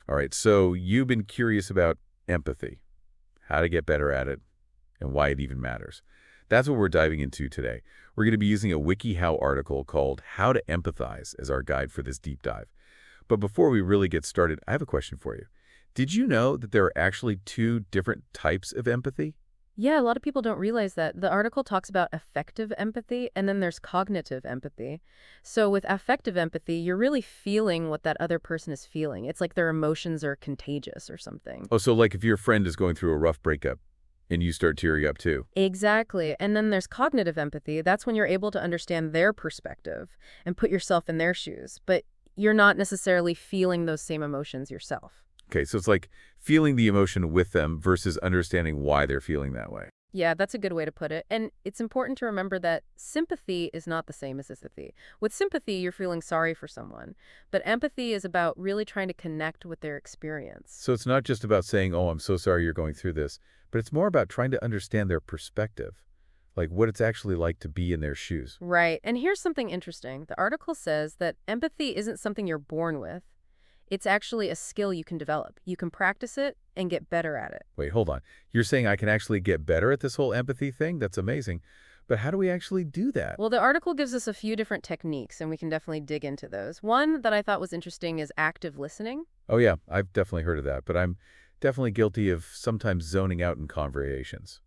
All right, so you've been curious about empathy, how to get better at it, and why it even matters. That's what we're diving into today. We're going to be using a WikiHow article called How to Empathize as our guide for this deep dive. But before we really get started, I have a question for you. Did you know that there are actually two different types of empathy? Yeah, a lot of people don't realize that. The article talks about affective empathy, and then there's cognitive empathy. So with affective empathy, you're really feeling what that other person is feeling. It's like their emotions are contagious or something. Oh, so like if your friend is going through a rough breakup and you start tearing up too. Exactly. And then there's cognitive empathy. That's when you're able to understand their perspective and put yourself in their shoes. But you're not necessarily feeling those same emotions yourself. Okay, so it's like feeling the emotion with them versus understanding why they're feeling that way. Yeah, that's a good way to put it. And it's important to remember that sympathy is not the same as empathy. With sympathy, you're feeling sorry for someone. But empathy is about really trying to connect with their experience. So it's not just about saying, oh, I'm so sorry you're going through this, but it's more about trying to understand their perspective, like what it's actually like to be in their shoes. Right. And here's something interesting. The article says that empathy isn't something you're born with. It's actually a skill you can develop. You can practice it and get better at it. Wait, hold on. You're saying I can actually get better at this whole empathy thing? That's amazing. But how do we actually do that? Well, the article gives us a few different techniques, and we can definitely dig into those. One that I thought was interesting is active listening. Oh, yeah, I've definitely heard of that, but I'm definitely guilty of sometimes zoning out in conversations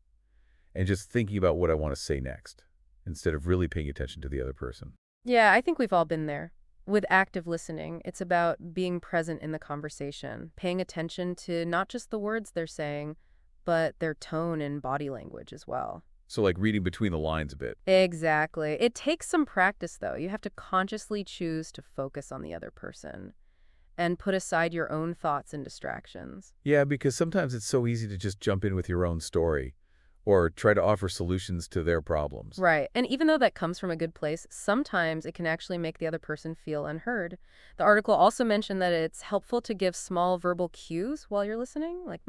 and just thinking about what I want to say next instead of really paying attention to the other person. Yeah, I think we've all been there. With active listening, it's about being present in the conversation, paying attention to not just the words they're saying, but their tone and body language as well. So like reading between the lines a bit. Exactly. It takes some practice, though. You have to consciously choose to focus on the other person and put aside your own thoughts and distractions. Yeah, because sometimes it's so easy to just jump in with your own story or try to offer solutions to their problems. Right. And even though that comes from a good place, sometimes it can actually make the other person feel unheard. The article also mentioned that it's helpful to give small verbal cues while you're listening, like,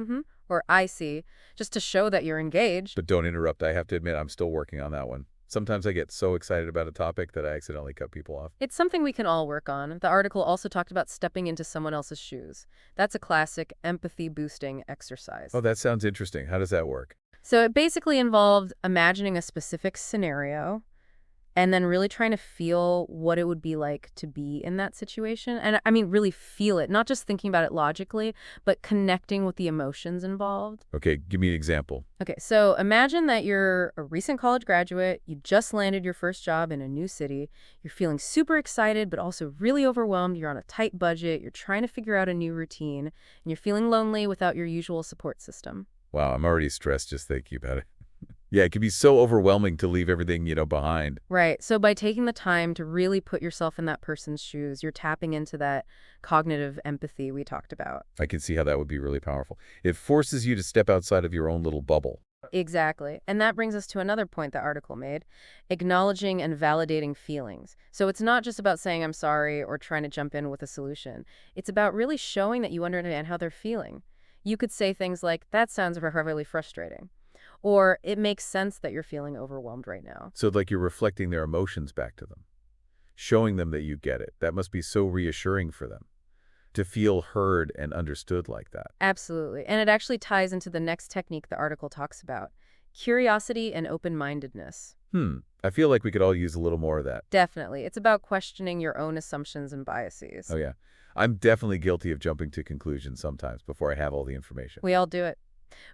or I see, just to show that you're engaged. But don't interrupt. I have to admit, I'm still working on that one. Sometimes I get so excited about a topic that I accidentally cut people off. It's something we can all work on. The article also talked about stepping into someone else's shoes. That's a classic empathy-boosting exercise. Oh, that sounds interesting. How does that work? So it basically involved imagining a specific scenario and then really trying to feel what it would be like to be in that situation. And I mean, really feel it, not just thinking about it logically, but connecting with the emotions involved. Okay, give me an example. Okay, so imagine that you're a recent college graduate, you just landed your first job in a new city, you're feeling super excited, but also really overwhelmed, you're on a tight budget, you're trying to figure out a new routine, and you're feeling lonely without your usual support system. Wow, I'm already stressed just thinking about it. Yeah, it can be so overwhelming to leave everything, behind. Right. So by taking the time to really put yourself in that person's shoes, you're tapping into that cognitive empathy we talked about. I can see how that would be really powerful. It forces you to step outside of your own little bubble. Exactly. And that brings us to another point the article made, acknowledging and validating feelings. So it's not just about saying I'm sorry or trying to jump in with a solution. It's about really showing that you understand how they're feeling. You could say things like, that sounds really frustrating. Or it makes sense that you're feeling overwhelmed right now. So like you're reflecting their emotions back to them, showing them that you get it. That must be so reassuring for them to feel heard and understood like that. Absolutely. And it actually ties into the next technique the article talks about, curiosity and open-mindedness. I feel like we could all use a little more of that. Definitely. It's about questioning your own assumptions and biases. Oh, yeah. I'm definitely guilty of jumping to conclusions sometimes before I have all the information. We all do it.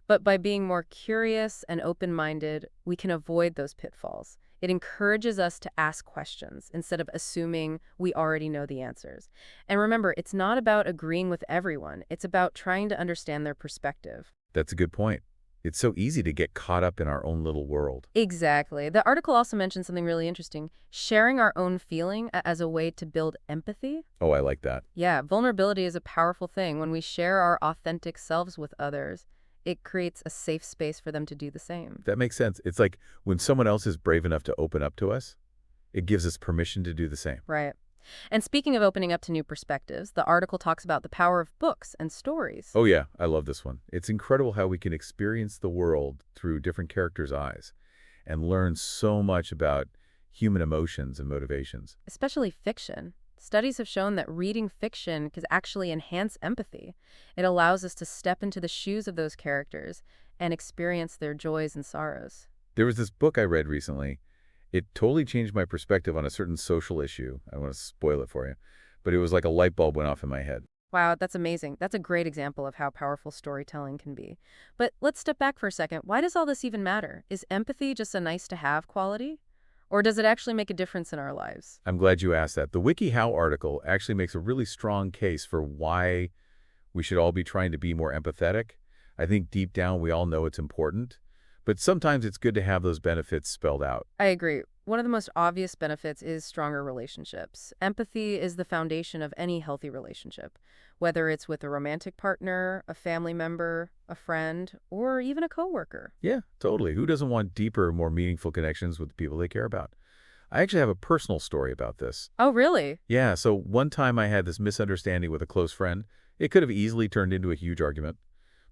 But by being more curious and open-minded, we can avoid those pitfalls. It encourages us to ask questions instead of assuming we already know the answers. And remember, it's not about agreeing with everyone. It's about trying to understand their perspective. That's a good point. It's so easy to get caught up in our own little world. Exactly. The article also mentioned something really interesting, sharing our own feeling as a way to build empathy. Oh, I like that. Yeah, vulnerability is a powerful thing. When we share our authentic selves with others, it creates a safe space for them to do the same. That makes sense. It's like when someone else is brave enough to open up to us, it gives us permission to do the same. Right. And speaking of opening up to new perspectives, the article talks about the power of books and stories. Oh yeah, I love this one. It's incredible how we can experience the world through different characters' eyes and learn so much about human emotions and motivations. Especially fiction. Studies have shown that reading fiction can actually enhance empathy. It allows us to step into the shoes of those characters and experience their joys and sorrows. There was this book I read recently. It totally changed my perspective on a certain social issue. I don't want to spoil it for you, but it was like a light bulb went off in my head. Wow, that's amazing. That's a great example of how powerful storytelling can be. But let's step back for a second. Why does all this even matter? Is empathy just a nice-to-have quality? Or does it actually make a difference in our lives? I'm glad you asked that. The WikiHow article actually makes a really strong case for why we should all be trying to be more empathetic. I think deep down we all know it's important, but sometimes it's good to have those benefits spelled out. I agree. One of the most obvious benefits is stronger relationships. Empathy is the foundation of any healthy relationship, whether it's with a romantic partner, a family member, a friend, or even a coworker. Yeah, totally. Who doesn't want deeper, more meaningful connections with the people they care about? I actually have a personal story about this. Oh, really? Yeah, so one time I had this misunderstanding with a close friend. It could have easily turned into a huge argument.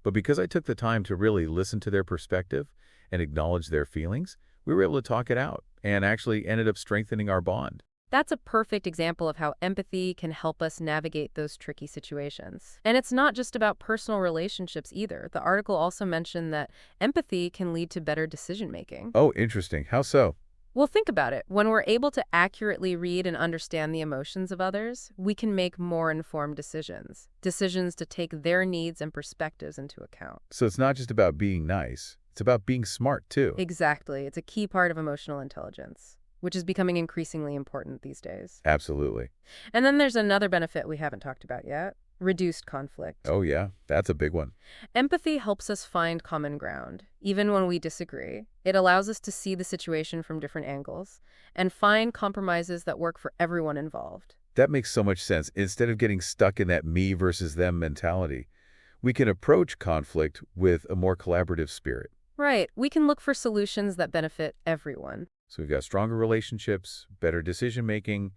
But because I took the time to really listen to their perspective and acknowledge their feelings, we were able to talk it out and actually ended up strengthening our bond. That's a perfect example of how empathy can help us navigate those tricky situations. And it's not just about personal relationships either. The article also mentioned that empathy can lead to better decision-making. Oh, interesting. How so? Well, think about it. When we're able to accurately read and understand the emotions of others, we can make more informed decisions. Decisions to take their needs and perspectives into account. So it's not just about being nice. It's about being smart, too. Exactly. It's a key part of emotional intelligence, which is becoming increasingly important these days. Absolutely. And then there's another benefit we haven't talked about yet. Reduced conflict. Oh, yeah. That's a big one. Empathy helps us find common ground, even when we disagree. It allows us to see the situation from different angles and find compromises that work for everyone involved. That makes so much sense. Instead of getting stuck in that me versus them mentality, we can approach conflict with a more collaborative spirit. Right. We can look for solutions that benefit everyone. So we've got stronger relationships, better decision-making,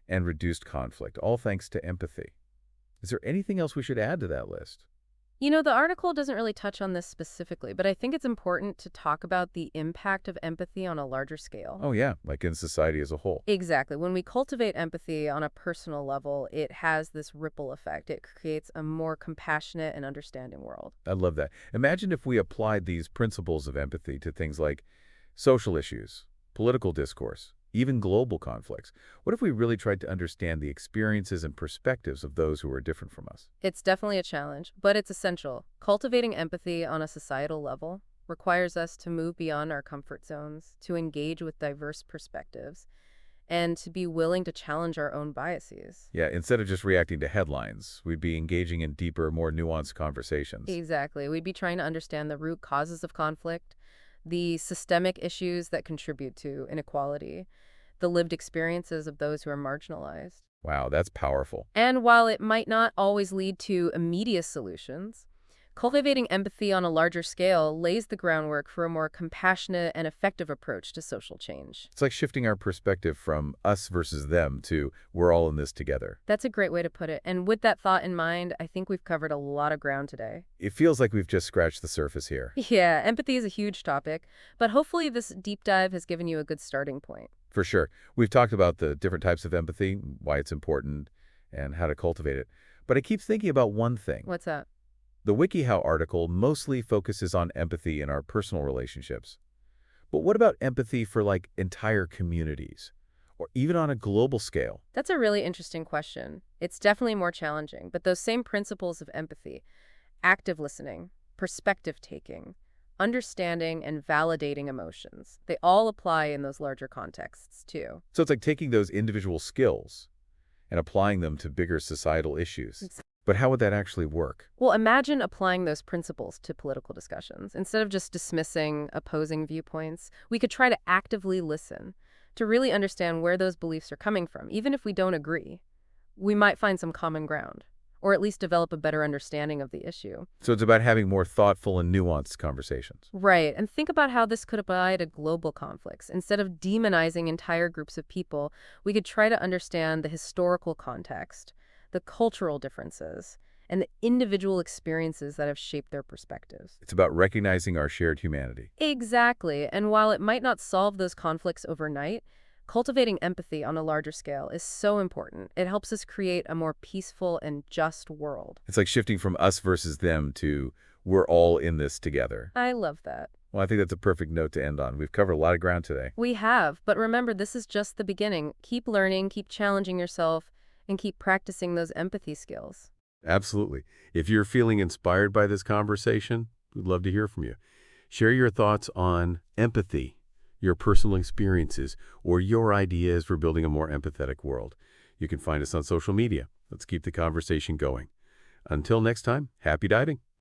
and reduced conflict, all thanks to empathy. Is there anything else we should add to that list? You know, the article doesn't really touch on this specifically, but I think it's important to talk about the impact of empathy on a larger scale. Oh, yeah, like in society as a whole. Exactly. When we cultivate empathy on a personal level, it has this ripple effect. It creates a more compassionate and understanding world. I love that. Imagine if we applied these principles of empathy to things like social issues, political discourse, even global conflicts. What if we really tried to understand the experiences and perspectives of those who are different from us? It's definitely a challenge, but it's essential. Cultivating empathy on a societal level requires us to move beyond our comfort zones, to engage with diverse perspectives, and to be willing to challenge our own biases. Yeah, instead of just reacting to headlines, we'd be engaging in deeper, more nuanced conversations. Exactly. We'd be trying to understand the root causes of conflict, the systemic issues that contribute to inequality, the lived experiences of those who are marginalized. Wow, that's powerful. And while it might not always lead to immediate solutions, cultivating empathy on a larger scale lays the groundwork for a more compassionate and effective approach to social change. It's like shifting our perspective from us versus them to we're all in this together. That's a great way to put it. And with that thought in mind, I think we've covered a lot of ground today. It feels like we've just scratched the surface here. Yeah, empathy is a huge topic, but hopefully this deep dive has given you a good starting point. For sure. We've talked about the different types of empathy, why it's important, and how to cultivate it. But I keep thinking about one thing. What's that? The WikiHow article mostly focuses on empathy in our personal relationships. But what about empathy for, like, entire communities? Or even on a global scale? That's a really interesting question. It's definitely more challenging, but those same principles of empathy, active listening, perspective taking, understanding and validating emotions, they all apply in those larger contexts, too. So it's like taking those individual skills and applying them to bigger societal issues. But how would that actually work? Well, imagine applying those principles to political discussions. Instead of just dismissing opposing viewpoints, we could try to actively listen, to really understand where those beliefs are coming from. Even if we don't agree, we might find some common ground, or at least develop a better understanding of the issue. So it's about having more thoughtful and nuanced conversations. Right, and think about how this could apply to global conflicts. Instead of demonizing entire groups of people, we could try to understand the historical context, the cultural differences, and the individual experiences that have shaped their perspectives. It's about recognizing our shared humanity. Exactly, and while it might not solve those conflicts overnight, Cultivating empathy on a larger scale is so important. It helps us create a more peaceful and just world. It's like shifting from us versus them to we're all in this together. I love that. Well, I think that's a perfect note to end on. We've covered a lot of ground today. We have, but remember, this is just the beginning. Keep learning, keep challenging yourself, and keep practicing those empathy skills. Absolutely. If you're feeling inspired by this conversation, we'd love to hear from you. Share your thoughts on empathy, your personal experiences, or your ideas for building a more empathetic world. You can find us on social media. Let's keep the conversation going. Until next time, happy diving.